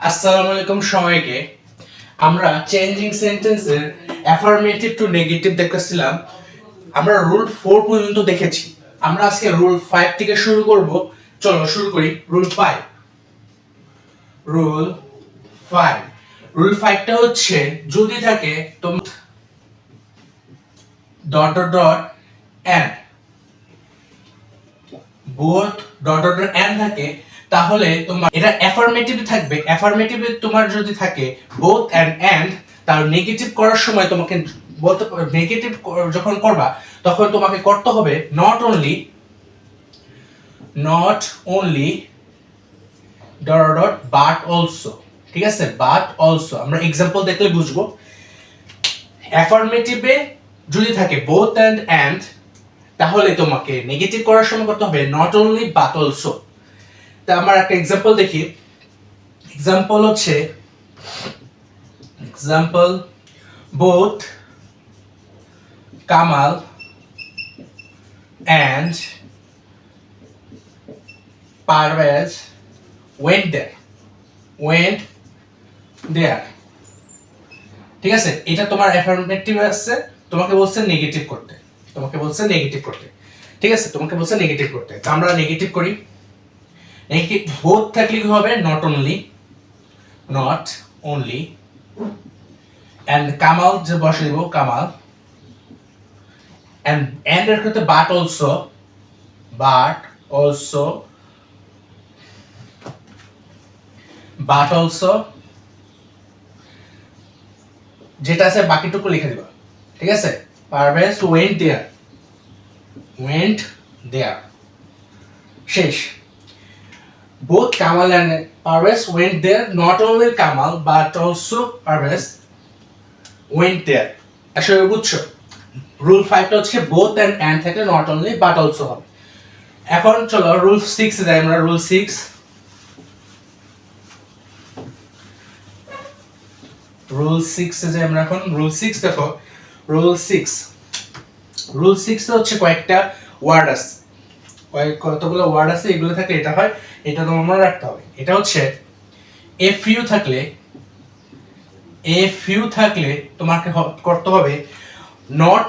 আসসালামু আলাইকুম সবাইকে। আমরা চেঞ্জিং সেন্টেন্সের অ্যাফার্মেটিভ টু নেগেটিভ দেখতেছিলাম। আমরা রুল 4 পর্যন্ত দেখেছি। আমরা আজকে রুল 5 থেকে শুরু করব। চলো শুরু করি। রুল 5 রুল 5 রুল 5টা হচ্ছে যদি থাকে তোমরা dot dot dot and both dot dot dot and থাকে, তাহলে তোমার এটা অ্যাফার্মেটিভ থাকবে। অ্যাফার্মেটিভে তোমার যদি থাকে বোথ এন্ড তার নেগেটিভ করার সময় তোমাকে বলতে নেগেটিভ যখন করবা তখন তোমাকে করতে হবে not only dot dot but also. ঠিক আছে, বাট অলসো আমরা এক্সাম্পল দেখলে বুঝবো। অ্যাফার্মেটিভে যদি থাকে বোথ এন্ড তাহলে তোমাকে নেগেটিভ করার সময় করতে হবে নট অনলি বাট অলসো। তা আমরা একটা এক্সাম্পল দেখি। এক্সাম্পল হচ্ছে both Kamal and Parvez went there. ঠিক আছে, এটা তোমার অ্যাফার্মেটিভ আছে, তোমাকে বলছে নেগেটিভ করতে। ঠিক আছে, তোমাকে বলছে নেগেটিভ করতে। তো আমরা নেগেটিভ করি। নেগেটিভ বোথ থাকলে কি হবে নট অনলি and কামাল যে বসে দিব কামাল and এর ক্ষেত্রে বাট অলসো যেটা আছে বাকিটুকু লিখে দিবা। ঠিক আছে, পারভেজ went there শেষ। both Kamal and Parvez went there. Not only Kamal but also Parvez went there. আসলে বুঝছো রুল 5টা হচ্ছে both and থাকলে not only but also হবে। এখন চলো রুল 6 এ যাই আমরা। রুল 6 এ যাই আমরা এখন। রুল 6 দেখো। রুল 6 হচ্ছে কয়েকটা ওয়ার্ড আছে, কতগুলো ওয়ার্ড আছে, এগুলো থাকলে এটা হয়, এটা তোমার মনে রাখতে হবে। এটা হচ্ছে এ ফিউ থাকলে তোমাকে করতে হবে নট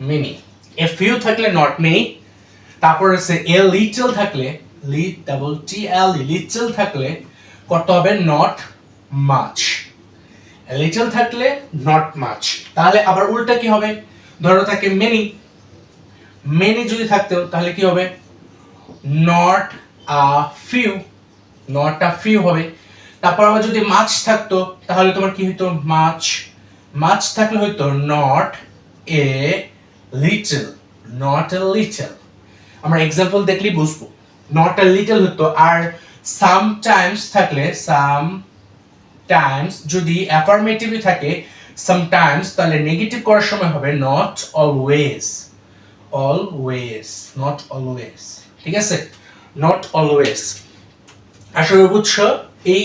মেনি। এ ফিউ থাকলে নট মেনি। তারপর হচ্ছে এ লিটল থাকলে লিটল থাকলে করতে হবে নট মাচ। লিটল থাকলে নট মাচ। তাহলে আবার উল্টা কি হবে? ধরো থাকে মেনি যদি থাকতো তাহলে কি হবে? নট আ ফিউ হবে। তারপর আবার যদি মাছ থাকতো তাহলে তোমার কি হতো? মাছ থাকলে হয়তো নট এ লিটল। আমরা এক্সাম্পল দেখলেই বুঝবো। নট এ লিটল হতো। আর সামটাইমস থাকলে সামটাইমস যদি অ্যাফার্মেটিভ থাকে সামটাইমস তাহলে নেগেটিভ করার সময় হবে নট অলওয়েজ। ঠিক আছে, নট অলওয়েজ। আসলে বুঝছো এই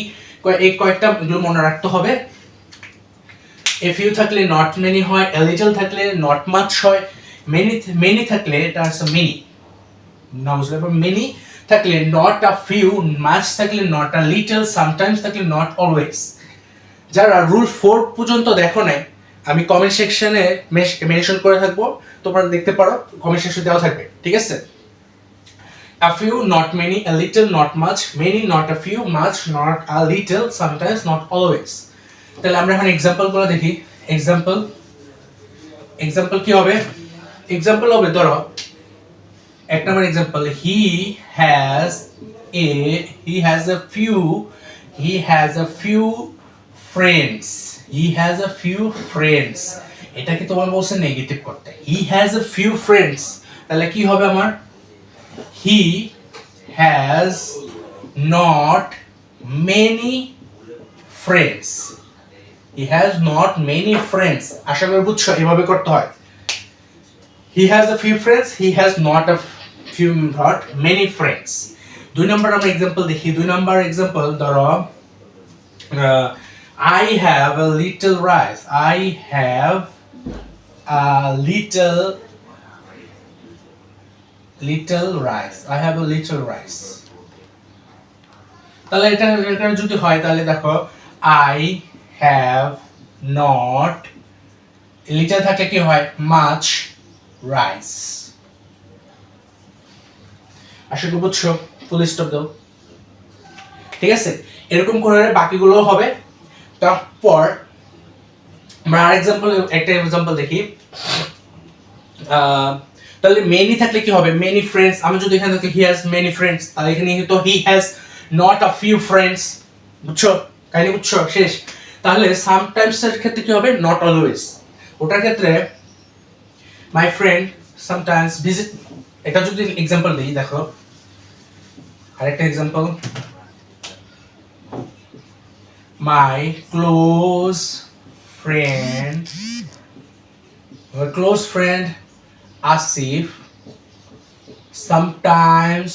কয়েকটা এগুলো মনে রাখতে হবে। এ ফিউ থাকলে নট মেনি হয়, এ লিটল থাকলে নট মাচ হয়, মেনি থাকলে এটা হচ্ছে মেনি না বুঝলে। মেনি থাকলে নট আ ফিউ, মাচ থাকলে নট আ লিটল, সামটাইমস থাকলে নট অলওয়েজ। যারা রুল 4 পর্যন্ত দেখো নাই আমি কমেন্ট সেকশনে মেনশন করে থাকবো, তোমরা দেখতে পারো, কমেন্ট সেকশনে দেওয়া থাকবে। ঠিক আছে, a few not many, a little not much, many not a few, much not a little, sometimes not always. তাহলে আমরা এখন एग्जांपल গুলো দেখি। एग्जांपल কি হবে? एग्जांपल হবে ধরো এক নম্বর example he has a few friends। এটা কি তোমার বলছে নেগেটিভ করতে? he has a few friends তাহলে কি হবে আমার? he has not many friends। আশা করি বুঝছো এভাবে করতে হয়। he has a few friends, he has not many friends। দুই নম্বর আমরা एग्जांपल দেখি। দুই নম্বর एग्जांपल ধরো I have a little rice। I have a little little rice, I have a little rice. তাহলে এটা এটা যদি হয় তাহলে দেখো আই হ্যাভ নট, লিটল থাকলে কি হয় মাচ রাইস। আশা করি বুঝছো, ফুল স্টপ দাও। ঠিক আছে, এরকম করে বাকিগুলো হবে। তারপর আমরা আর একটা এক্সাম্পল দেখি। তাহলে মেনি থাকলে কি হবে, মেনি ফ্রেন্ডস। আমি যদি এখানে দেখি হি হ্যাজ মেনি ফ্রেন্ডস, তাহলে এখানে তো he has not a few friends. বুঝছো, কাহিনী বুঝছো, শেষ। তাহলে সামটাইমস এর ক্ষেত্রে কি হবে, নট অলওয়েজ। ওটার ক্ষেত্রে মাই ফ্রেন্ড সামটাইমস ভিজিট, এটা যদি এক্সাম্পল দিই দেখো, আরেকটা এক্সাম্পল, মাই close friend, Asif sometimes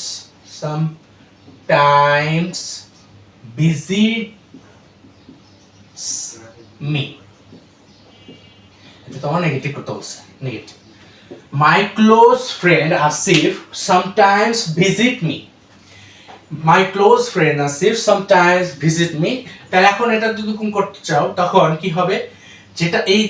visits me. এটা তো নেগেটিভ করতে বলছে, negative. My close friend Asif sometimes visit me. My close friend Asif sometimes visit me. তাহলে এখন এটা যদি তুমি করতে চাও তখন কি হবে, যেটা এই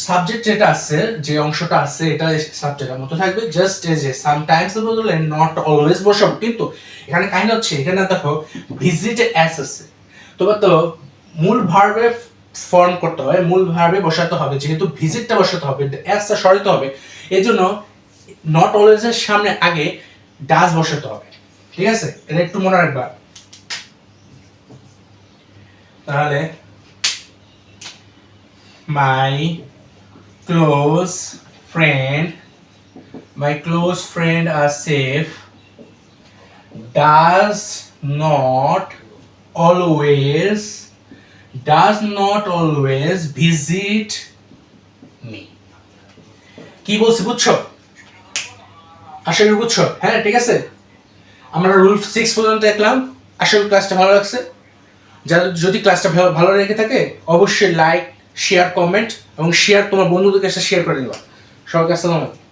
সাবজেক্ট যেটা আছে, যে অংশটা আছে এটা সাবজেক্টের মতো থাকবে, জাস্ট এজ এ সামটাইমস এর বদলে নট অলওয়েজ বসাবো। কিন্তু এখানে কাহিনী হচ্ছে, এখানে দেখো ভিজিট এস আছে, তো মূল ভার্বে ফর্ম করতে হয়, মূল ভার্বে বসাতে হবে, যেহেতু ভিজিটটা বসাতে হবে, এসটা সরাতে হবে, এজন্য নট অলওয়েজ এর সামনে আগে ডাজ বসাতে হবে। ঠিক আছে, এটা একটু মনে রাখবা। তাহলে my close friend Asif does not always visit me. কি বলছি বুঝছো, আশা করি বুঝছো। হ্যাঁ ঠিক আছে, আমরা রুল 6 পর্যন্ত দেখলাম। আশা করি ক্লাসটা ভালো লাগছে। যদি ক্লাসটা ভালো লেগে থাকে অবশ্যই লাইক, শেয়ার, কমেন্ট এবং শেয়ার তোমার বন্ধুদের কাছে শেয়ার করে দিবা। সবাইকে আসসালামু আলাইকুম।